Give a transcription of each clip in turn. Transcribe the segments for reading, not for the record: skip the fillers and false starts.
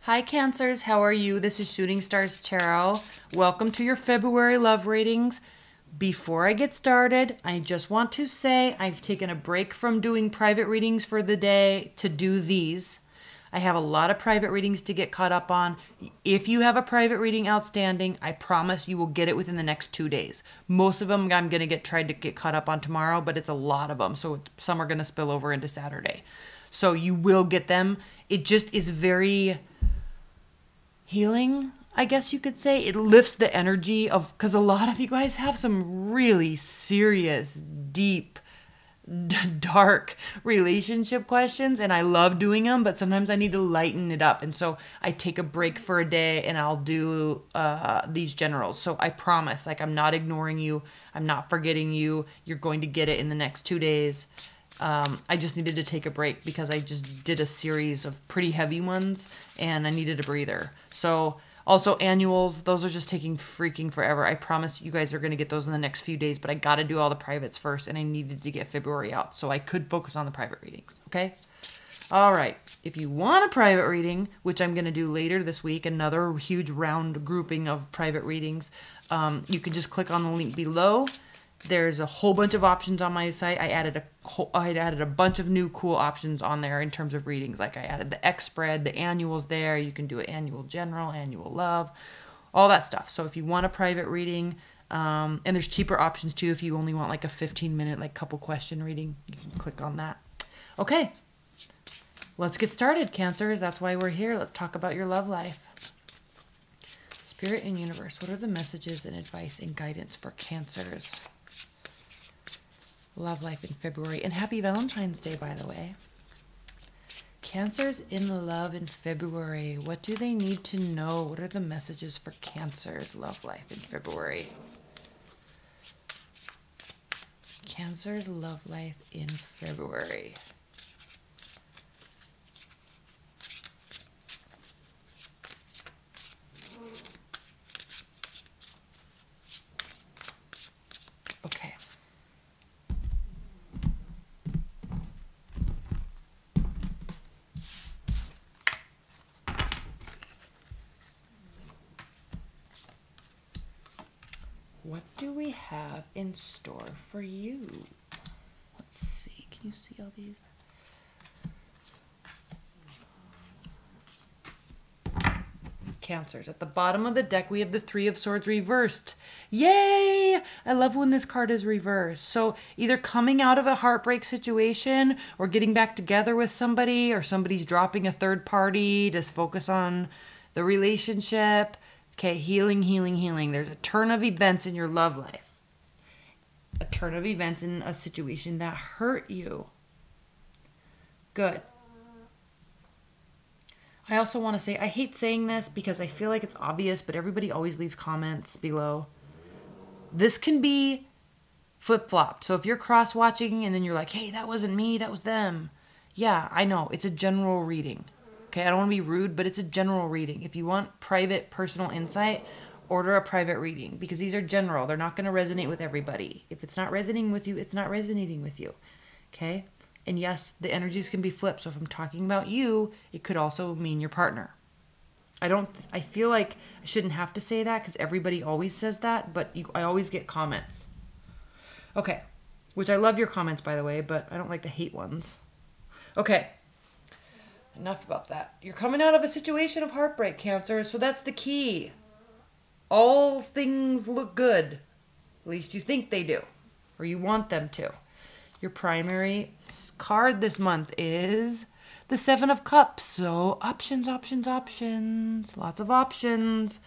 Hi Cancers, how are you? This is Shooting Stars Tarot. Welcome to your February love readings. Before I get started, I just want to say I've taken a break from doing private readings for the day to do these. I have a lot of private readings to get caught up on. If you have a private reading outstanding, I promise you will get it within the next 2 days. Most of them I'm going to try to get caught up on tomorrow, but it's a lot of them. So some are going to spill over into Saturday. So you will get them. It just is very healing, I guess you could say. It lifts the energy of, because a lot of you guys have some really serious, deep, dark relationship questions, and I love doing them, but sometimes I need to lighten it up. And so I take a break for a day and I'll do these generals. So I promise, like, I'm not ignoring you. I'm not forgetting you. You're going to get it in the next 2 days. I just needed to take a break because I just did a series of pretty heavy ones and I needed a breather. So also annuals, those are just taking freaking forever. I promise you guys are going to get those in the next few days, but I got to do all the privates first and I needed to get February out so I could focus on the private readings. Okay. All right. If you want a private reading, which I'm going to do later this week, another huge round grouping of private readings, you can just click on the link below. There's a whole bunch of options on my site. I added a bunch of new cool options on there in terms of readings. Like I added the X spread, the annuals there. You can do an annual general, annual love, all that stuff. So if you want a private reading, and there's cheaper options too. If you only want like a 15-minute, like couple question reading, you can click on that. Okay, let's get started, Cancers. That's why we're here. Let's talk about your love life. Spirit and universe, what are the messages and advice and guidance for Cancers? Love life in February. And happy Valentine's Day, by the way. Cancers in love in February. What do they need to know? What are the messages for Cancers love life in February? Cancers love life in February. Okay. What do we have in store for you? Let's see. Can you see all these? Cancers. At the bottom of the deck, we have the Three of Swords reversed. Yay! I love when this card is reversed. So either coming out of a heartbreak situation or getting back together with somebody, or somebody's dropping a third party to focus on the relationship. Okay, healing, healing, healing. There's a turn of events in your love life. A turn of events in a situation that hurt you. Good. I also want to say, I hate saying this because I feel like it's obvious, but everybody always leaves comments below. This can be flip-flopped. So if you're cross-watching and then you're like, hey, that wasn't me, that was them. Yeah, I know. It's a general reading. Okay, I don't want to be rude, but it's a general reading. If you want private, personal insight, order a private reading because these are general. They're not going to resonate with everybody. If it's not resonating with you, it's not resonating with you. Okay? And yes, the energies can be flipped. So if I'm talking about you, it could also mean your partner. I feel like I shouldn't have to say that because everybody always says that, but I always get comments. Okay, which I love your comments, by the way, but I don't like the hate ones. Okay. Enough about that. You're coming out of a situation of heartbreak, Cancer, so that's the key. All things look good. At least you think they do, or you want them to. Your primary card this month is the Seven of Cups. So options, options, options. Lots of options.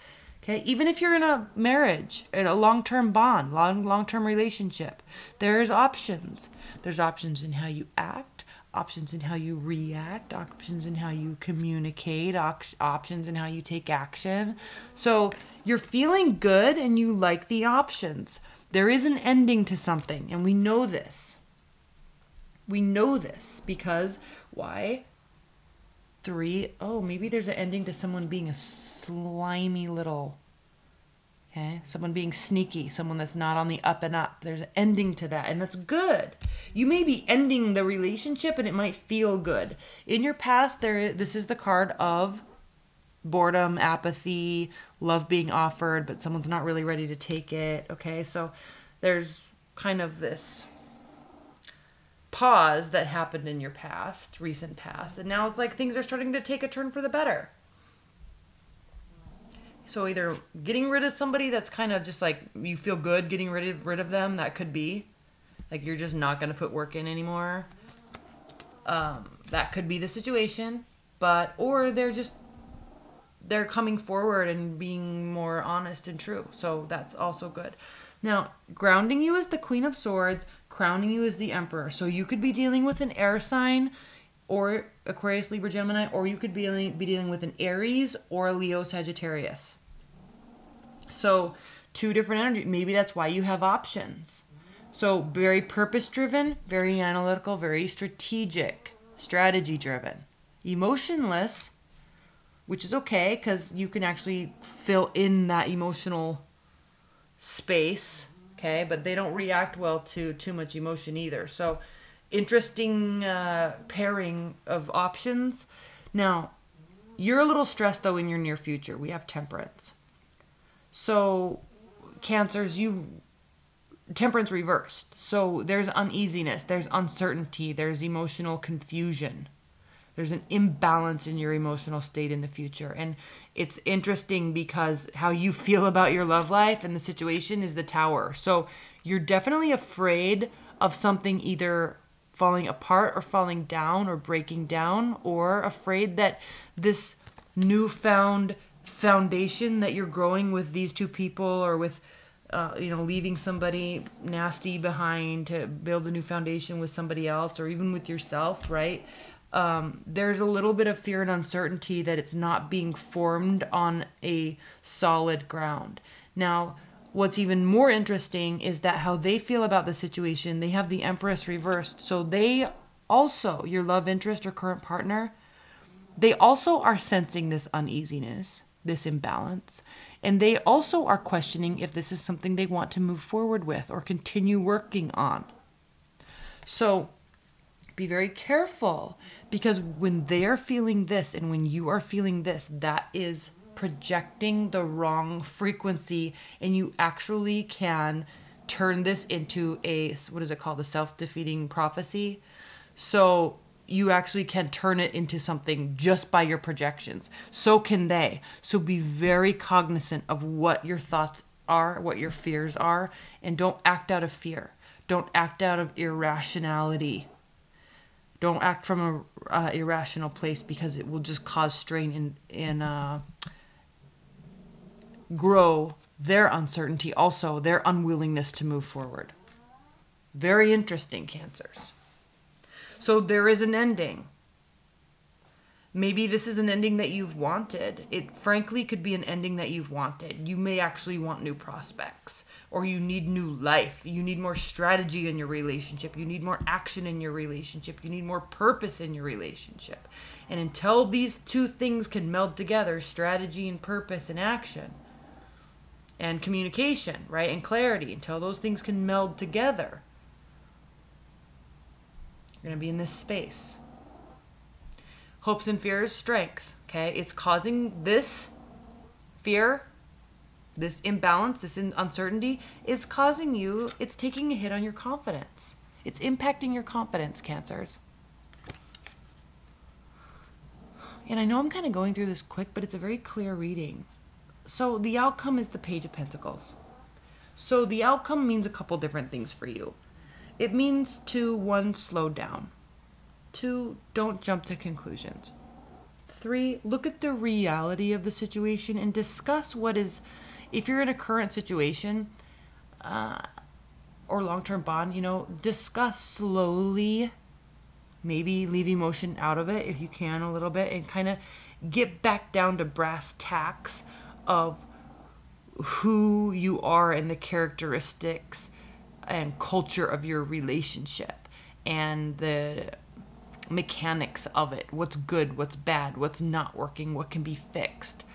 Okay, even if you're in a marriage, in a long-term bond, long-term relationship, there's options. There's options in how you act, options in how you react, options in how you communicate, options in how you take action. So you're feeling good and you like the options. There is an ending to something, and we know this. We know this because why? 3, oh, maybe there's an ending to someone being a slimy little, okay? Someone being sneaky, someone that's not on the up and up. There's an ending to that, and that's good. You may be ending the relationship, and it might feel good. In your past, this is the card of boredom, apathy, love being offered, but someone's not really ready to take it. Okay, so there's kind of this pause that happened in your past, recent past, and now it's like things are starting to take a turn for the better. So either getting rid of somebody that's kind of just like you feel good getting rid of them, that could be like you're just not going to put work in anymore. That could be the situation, or they're coming forward and being more honest and true. So that's also good. Now, grounding you is the Queen of Swords, crowning you is the Emperor. So you could be dealing with an air sign or Aquarius, Libra, Gemini, or you could be dealing with an Aries or a Leo, Sagittarius. So two different energies. Maybe that's why you have options. So very purpose-driven, very analytical, very strategic, strategy-driven. Emotionless, which is okay because you can actually fill in that emotional space, okay? But they don't react well to too much emotion either. So interesting pairing of options. Now, you're a little stressed though in your near future. We have Temperance. So Cancers, Temperance reversed. So there's uneasiness, there's uncertainty, there's emotional confusion. There's an imbalance in your emotional state in the future. And it's interesting because how you feel about your love life and the situation is the Tower. So you're definitely afraid of something either falling apart or falling down or breaking down, or afraid that this newfound foundation that you're growing with these two people, or with leaving somebody nasty behind to build a new foundation with somebody else, or even with yourself, right? There's a little bit of fear and uncertainty that it's not being formed on a solid ground. Now, what's even more interesting is that how they feel about the situation, they have the Empress reversed. So they also, your love interest or current partner, they also are sensing this uneasiness, this imbalance. And they also are questioning if this is something they want to move forward with or continue working on. So be very careful, because when they're feeling this and when you are feeling this, that is projecting the wrong frequency, and you actually can turn this into a, what is it called? A self-defeating prophecy. So you actually can turn it into something just by your projections. So can they. So be very cognizant of what your thoughts are, what your fears are, and don't act out of fear. Don't act out of irrationality. Don't act from a irrational place, because it will just cause strain and grow their uncertainty, also their unwillingness to move forward. Very interesting, Cancers. So there is an ending. Maybe this is an ending that you've wanted. It frankly could be an ending that you've wanted. You may actually want new prospects, or you need new life. You need more strategy in your relationship. You need more action in your relationship. You need more purpose in your relationship. And until these two things can meld together, strategy and purpose and action and communication, right, and clarity, until those things can meld together, you're going to be in this space. Hopes and fears, strength. Okay, it's causing this fear, this imbalance, this uncertainty is causing you, it's taking a hit on your confidence. It's impacting your confidence, Cancers. And I know I'm kind of going through this quick, but it's a very clear reading. So the outcome is the Page of Pentacles. So the outcome means a couple different things for you. It means to, 1, slow down. 2, don't jump to conclusions. 3, look at the reality of the situation and discuss what is, if you're in a current situation or long-term bond, discuss slowly, maybe leave emotion out of it if you can a little bit, and kind of get back down to brass tacks of who you are and the characteristics and culture of your relationship and the mechanics of it. What's good, what's bad, what's not working, what can be fixed.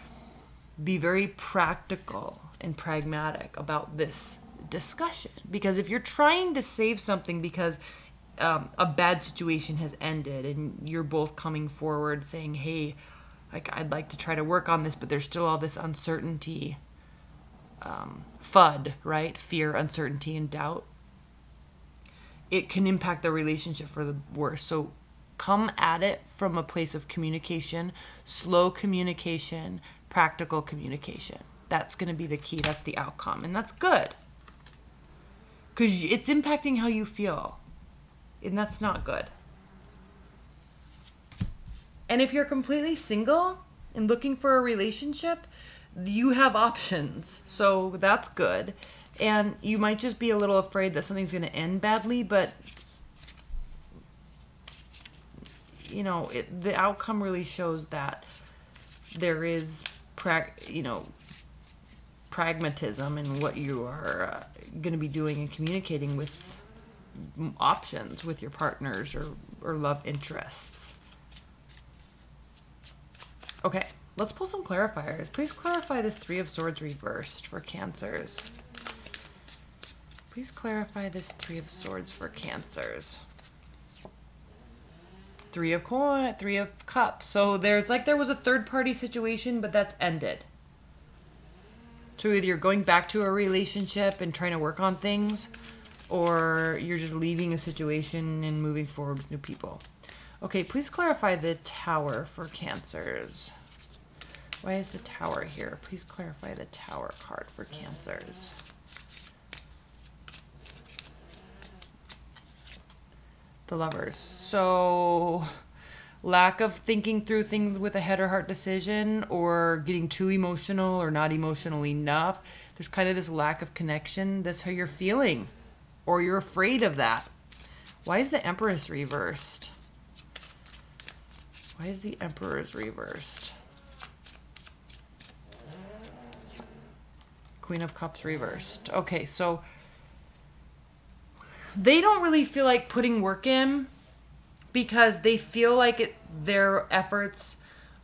Be very practical and pragmatic about this discussion, because if you're trying to save something because a bad situation has ended and you're both coming forward saying, hey, Like, I'd like to try to work on this, but there's still all this uncertainty. FUD, right? Fear, uncertainty, and doubt. It can impact the relationship for the worse. So come at it from a place of communication, slow communication, practical communication. That's going to be the key. That's the outcome. And that's good. Because it's impacting how you feel. And that's not good. And if you're completely single and looking for a relationship, you have options. So that's good. And you might just be a little afraid that something's going to end badly, but you know, the outcome really shows that there is, pragmatism in what you are going to be doing and communicating with options with your partners or love interests. Okay, let's pull some clarifiers. Please clarify this Three of Swords reversed for Cancers. Please clarify this Three of Swords for Cancers. Three of Cups. So there was a third party situation, but that's ended. So either you're going back to a relationship and trying to work on things, or you're just leaving a situation and moving forward with new people. Okay, please clarify the Tower for Cancers. Why is the Tower here? Please clarify the Tower card for Cancers. The Lovers. So lack of thinking through things with a head or heart decision, or getting too emotional or not emotional enough. There's kind of this lack of connection. That's how you're feeling, or you're afraid of that. Why is the Empress reversed? Why is the Emperor's reversed? Queen of Cups reversed. Okay, so they don't really feel like putting work in because they feel like their efforts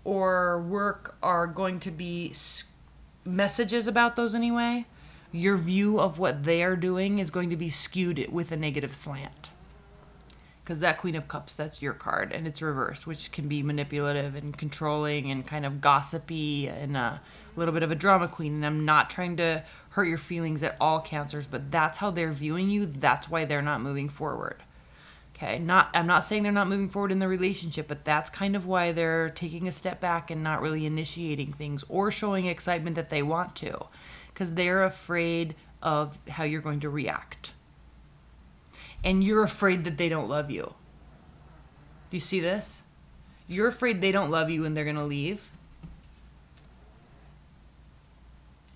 or work are going to be messages about those anyway. Your view of what they are doing is going to be skewed with a negative slant. Because that Queen of Cups, that's your card, and it's reversed, which can be manipulative and controlling and kind of gossipy and a little bit of a drama queen. And I'm not trying to hurt your feelings at all, Cancers, but that's how they're viewing you. That's why they're not moving forward. Okay, I'm not saying they're not moving forward in the relationship, but that's kind of why they're taking a step back and not really initiating things or showing excitement that they want to, because they're afraid of how you're going to react. And you're afraid that they don't love you. Do you see this? You're afraid they don't love you and they're going to leave.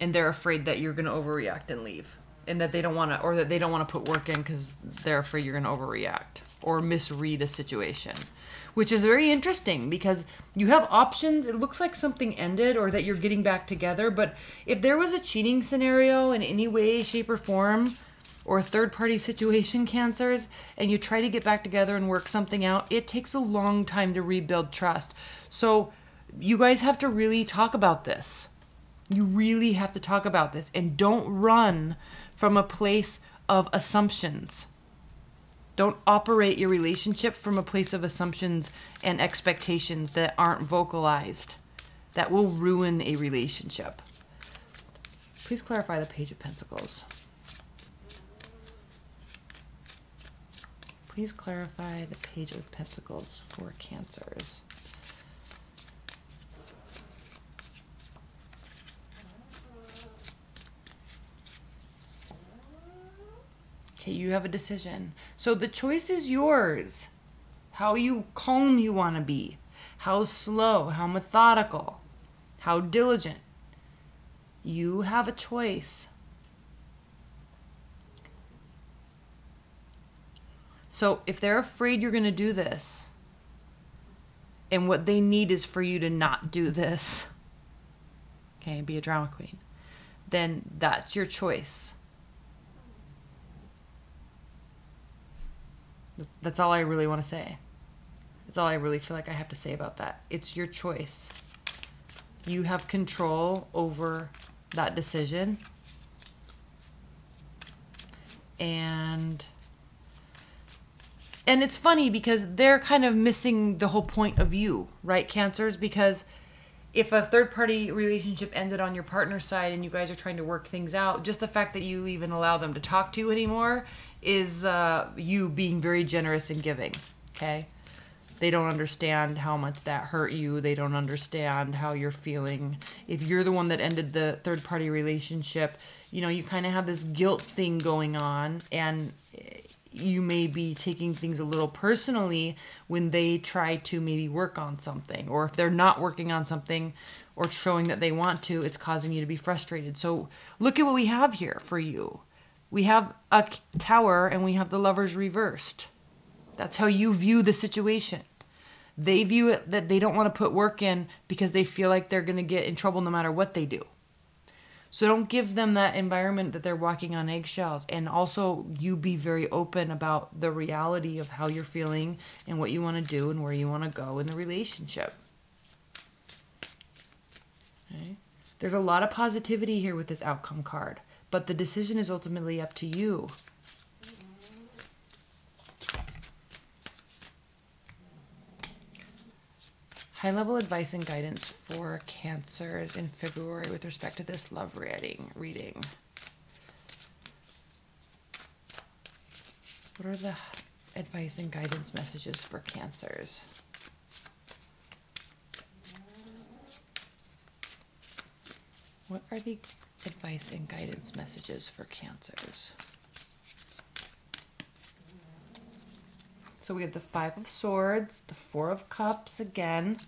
And they're afraid that you're going to overreact and leave. And that they don't want to, or that they don't want to put work in because they're afraid you're going to overreact or misread a situation. Which is very interesting because you have options. It looks like something ended or that you're getting back together. But if there was a cheating scenario in any way, shape, or form, or a third-party situation, Cancers, and you try to get back together and work something out, it takes a long time to rebuild trust. So you guys have to really talk about this. You really have to talk about this. And don't run from a place of assumptions. Don't operate your relationship from a place of assumptions and expectations that aren't vocalized. That will ruin a relationship. Please clarify the Page of Pentacles. Please clarify the Page of Pentacles for Cancers. Okay, you have a decision. So the choice is yours. How calm you want to be. How slow, how methodical, how diligent. You have a choice. So if they're afraid you're going to do this, and what they need is for you to not do this, okay, be a drama queen, then that's your choice. That's all I really want to say. That's all I really feel like I have to say about that. It's your choice. You have control over that decision. And it's funny because they're kind of missing the whole point of you, right, Cancers? Because if a third party relationship ended on your partner's side and you guys are trying to work things out, just the fact that you even allow them to talk to you anymore is you being very generous and giving. Okay? They don't understand how much that hurt you. They don't understand how you're feeling. If you're the one that ended the third party relationship, you know, you kind of have this guilt thing going on, and you may be taking things a little personally when they try to maybe work on something, or if they're not working on something or showing that they want to, it's causing you to be frustrated. So look at what we have here for you. We have a Tower and we have the Lovers reversed. That's how you view the situation. They view it that they don't want to put work in because they feel like they're going to get in trouble no matter what they do. So don't give them that environment that they're walking on eggshells. And also, you be very open about the reality of how you're feeling and what you want to do and where you want to go in the relationship. Okay? There's a lot of positivity here with this outcome card, but the decision is ultimately up to you. High-level advice and guidance for Cancers in February with respect to this love reading. What are the advice and guidance messages for Cancers? What are the advice and guidance messages for Cancers? So we have the Five of Swords, the Four of Cups again,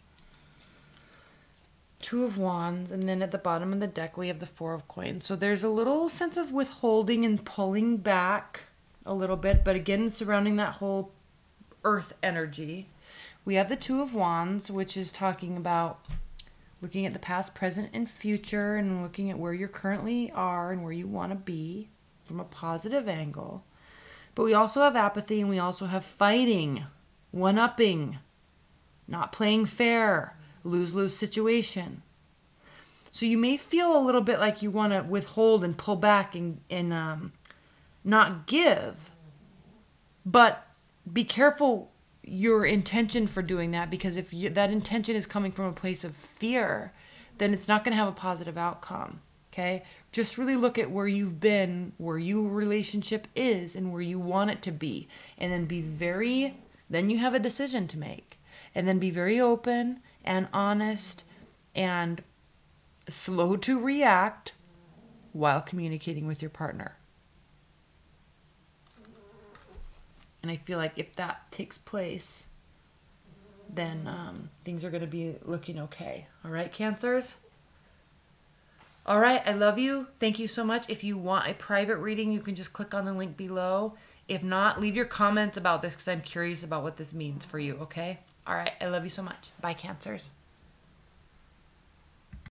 Two of Wands, and then at the bottom of the deck we have the Four of Coins. So there's a little sense of withholding and pulling back a little bit, but again, surrounding that whole earth energy. We have the Two of Wands, which is talking about looking at the past, present, and future, and looking at where you currently are and where you want to be from a positive angle. But we also have apathy, and we also have fighting, one-upping, not playing fair, lose-lose situation. So you may feel a little bit like you want to withhold and pull back and not give. But be careful your intention for doing that, because if that intention is coming from a place of fear, then it's not going to have a positive outcome. Okay? Just really look at where you've been, where your relationship is, and where you want it to be. And then then you have a decision to make. And then be very open and honest and slow to react while communicating with your partner. And I feel like if that takes place, then things are going to be looking okay. All right, Cancers? All right, I love you. Thank you so much. If you want a private reading, you can just click on the link below. If not, leave your comments about this because I'm curious about what this means for you, okay? All right, I love you so much. Bye, Cancers.